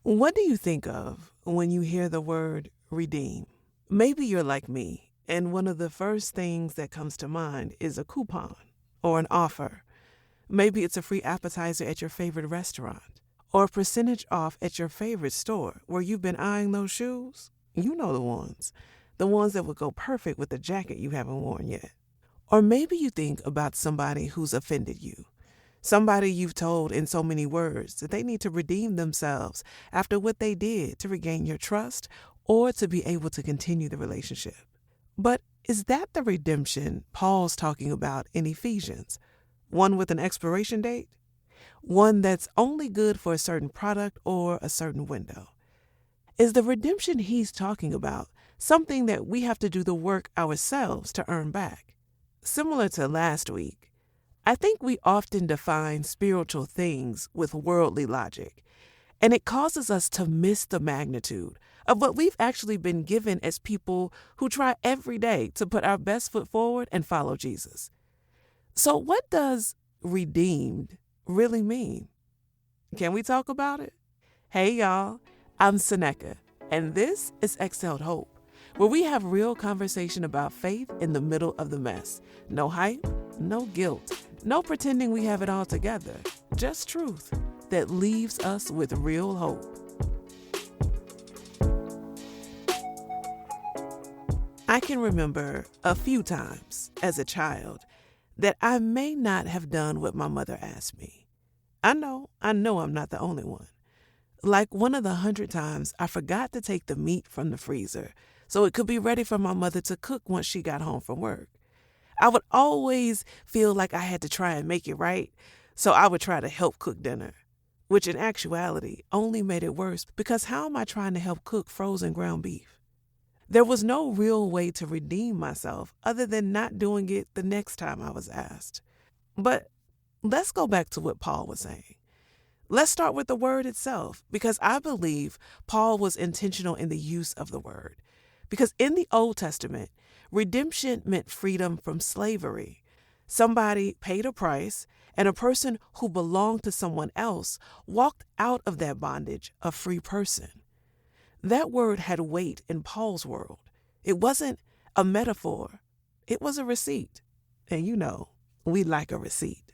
What do you think of when you hear the word redeem? Maybe you're like me, and one of the first things that comes to mind is a coupon or an offer. Maybe it's a free appetizer at your favorite restaurant or a percentage off at your favorite store where you've been eyeing those shoes. You know the ones that would go perfect with the jacket you haven't worn yet. Or maybe you think about somebody who's offended you. Somebody you've told in so many words that they need to redeem themselves after what they did to regain your trust or to be able to continue the relationship. But is that the redemption Paul's talking about in Ephesians? One with an expiration date? One that's only good for a certain product or a certain window? Is the redemption he's talking about something that we have to do the work ourselves to earn back? Similar to last week, I think we often define spiritual things with worldly logic, and it causes us to miss the magnitude of what we've actually been given as people who try every day to put our best foot forward and follow Jesus. So what does redeemed really mean? Can we talk about it? Hey y'all, I'm Seneca, and this is Exhaled Hope, where we have real conversation about faith in the middle of the mess. No hype, no guilt, no pretending we have it all together. Just truth that leaves us with real hope. I can remember a few times as a child that I may not have done what my mother asked me. I know I'm not the only one. Like one of the 100 times I forgot to take the meat from the freezer so it could be ready for my mother to cook once she got home from work. I would always feel like I had to try and make it right, so I would try to help cook dinner, which in actuality only made it worse because how am I trying to help cook frozen ground beef? There was no real way to redeem myself other than not doing it the next time I was asked. But let's go back to what Paul was saying. Let's start with the word itself, because I believe Paul was intentional in the use of the word. Because in the Old Testament, redemption meant freedom from slavery. Somebody paid a price, and a person who belonged to someone else walked out of that bondage a free person. That word had weight in Paul's world. It wasn't a metaphor. It was a receipt. And you know, we like a receipt.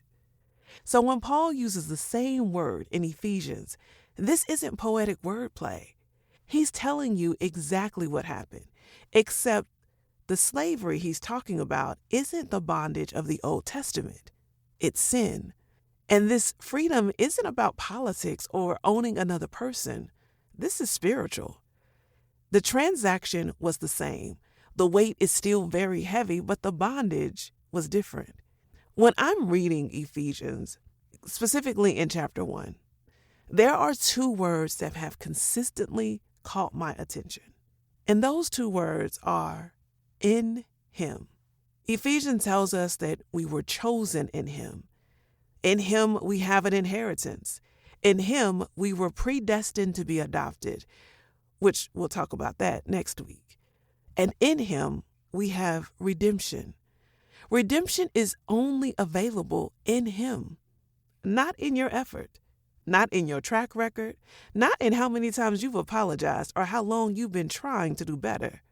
So when Paul uses the same word in Ephesians, this isn't poetic wordplay. He's telling you exactly what happened, except the slavery he's talking about isn't the bondage of the Old Testament. It's sin. And this freedom isn't about politics or owning another person. This is spiritual. The transaction was the same. The weight is still very heavy, but the bondage was different. When I'm reading Ephesians, specifically in chapter 1, there are two words that have consistently caught my attention. And those two words are in him. Ephesians tells us that we were chosen in him. In him, we have an inheritance. In him, we were predestined to be adopted, which we'll talk about that next week. And in him, we have redemption. Redemption is only available in him, not in your effort, not in your track record, not in how many times you've apologized or how long you've been trying to do better.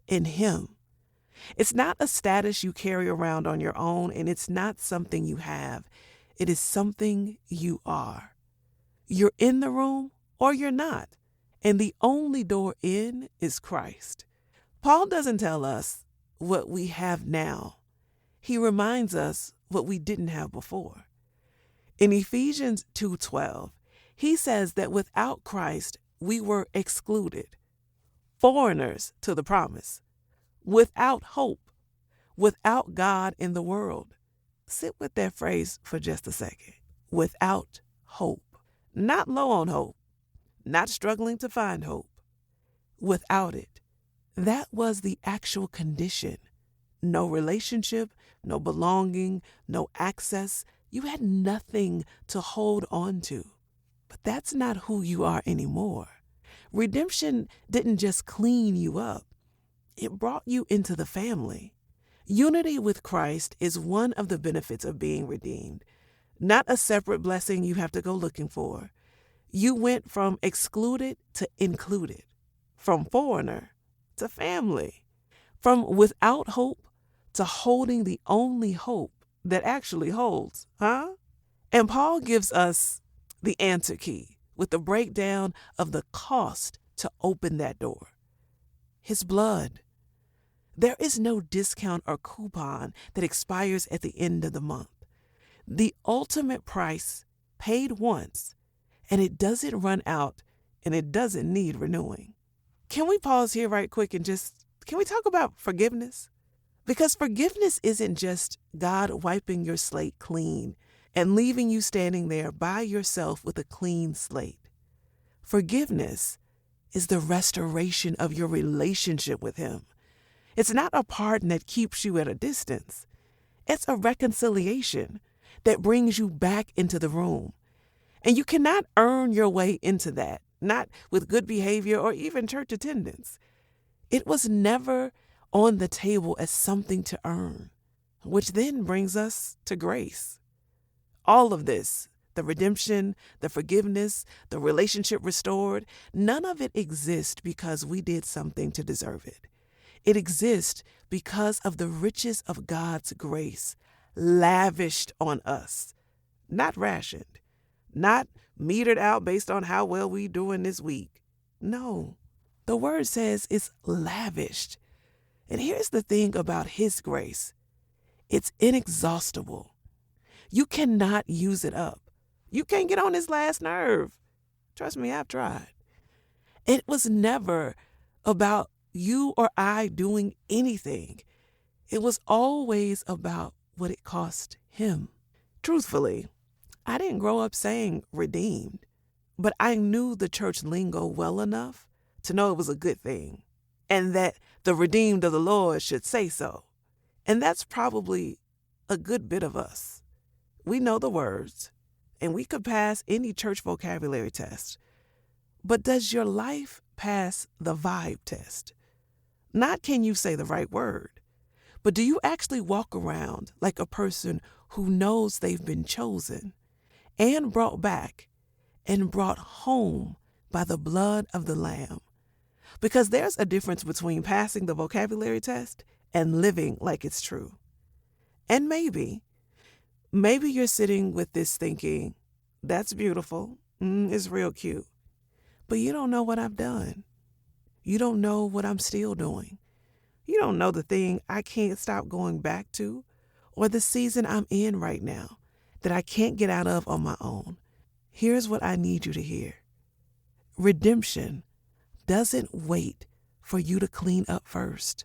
In him. It's not a status you carry around on your own, and it's not something you have. It is something you are. You're in the room or you're not, and the only door in is Christ. Paul doesn't tell us what we have now. He reminds us what we didn't have before. In Ephesians 2:12, he says that without Christ, we were excluded, foreigners to the promise, without hope, without God in the world. Sit with that phrase for just a second. Without hope. Not low on hope, not struggling to find hope. Without it. That was the actual condition. No relationship, no belonging, no access. You had nothing to hold on to. But that's not who you are anymore. Redemption didn't just clean you up. It brought you into the family. Unity with Christ is one of the benefits of being redeemed, not a separate blessing you have to go looking for. You went from excluded to included, from foreigner to family, from without hope to holding the only hope that actually holds, huh? And Paul gives us the answer key with the breakdown of the cost to open that door. His blood. There is no discount or coupon that expires at the end of the month. The ultimate price paid once, and it doesn't run out, and it doesn't need renewing. Can we pause here right quick and can we talk about forgiveness? Because forgiveness isn't just God wiping your slate clean and leaving you standing there by yourself with a clean slate. Forgiveness is the restoration of your relationship with Him. It's not a pardon that keeps you at a distance. It's a reconciliation that brings you back into the room. And you cannot earn your way into that, not with good behavior or even church attendance. It was never on the table as something to earn, which then brings us to grace. All of this, the redemption, the forgiveness, the relationship restored, none of it exists because we did something to deserve it. It exists because of the riches of God's grace lavished on us, not rationed, not metered out based on how well we doing this week. No, the word says it's lavished. And here's the thing about His grace. It's inexhaustible. You cannot use it up. You can't get on His last nerve. Trust me, I've tried. It was never about you or I doing anything. It was always about what it cost Him. Truthfully, I didn't grow up saying redeemed, but I knew the church lingo well enough to know it was a good thing and that the redeemed of the Lord should say so. And that's probably a good bit of us. We know the words and we could pass any church vocabulary test. But does your life pass the vibe test? Not can you say the right word, but do you actually walk around like a person who knows they've been chosen and brought back and brought home by the blood of the Lamb? Because there's a difference between passing the vocabulary test and living like it's true. And maybe you're sitting with this thinking, that's beautiful, it's real cute, but you don't know what I've done. You don't know what I'm still doing. You don't know the thing I can't stop going back to or the season I'm in right now that I can't get out of on my own. Here's what I need you to hear. Redemption doesn't wait for you to clean up first.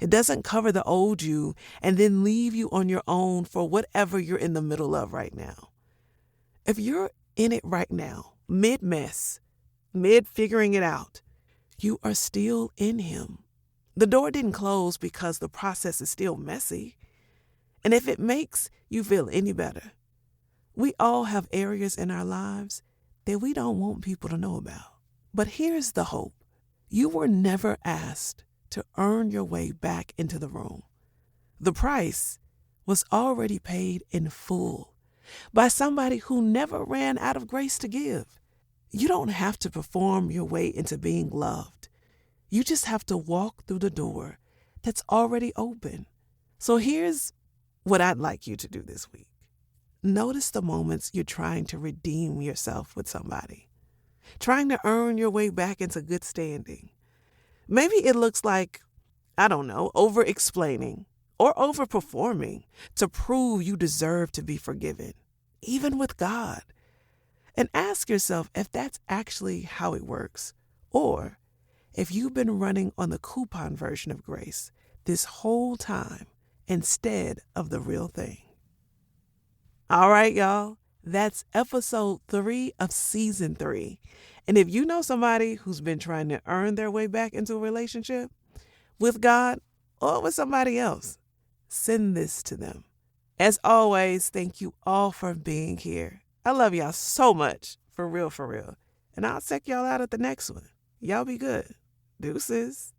It doesn't cover the old you and then leave you on your own for whatever you're in the middle of right now. If you're in it right now, mid-mess, mid-figuring it out, you are still in Him. The door didn't close because the process is still messy. And if it makes you feel any better, we all have areas in our lives that we don't want people to know about. But here's the hope. You were never asked to earn your way back into the room. The price was already paid in full by somebody who never ran out of grace to give. You don't have to perform your way into being loved. You just have to walk through the door that's already open. So here's what I'd like you to do this week. Notice the moments you're trying to redeem yourself with somebody, trying to earn your way back into good standing. Maybe it looks like, over-explaining or over-performing to prove you deserve to be forgiven, even with God. And ask yourself if that's actually how it works, or if you've been running on the coupon version of grace this whole time instead of the real thing. All right, y'all, that's episode 3 of season 3. And if you know somebody who's been trying to earn their way back into a relationship with God or with somebody else, send this to them. As always, thank you all for being here. I love y'all so much, for real. And I'll check y'all out at the next one. Y'all be good. Deuces.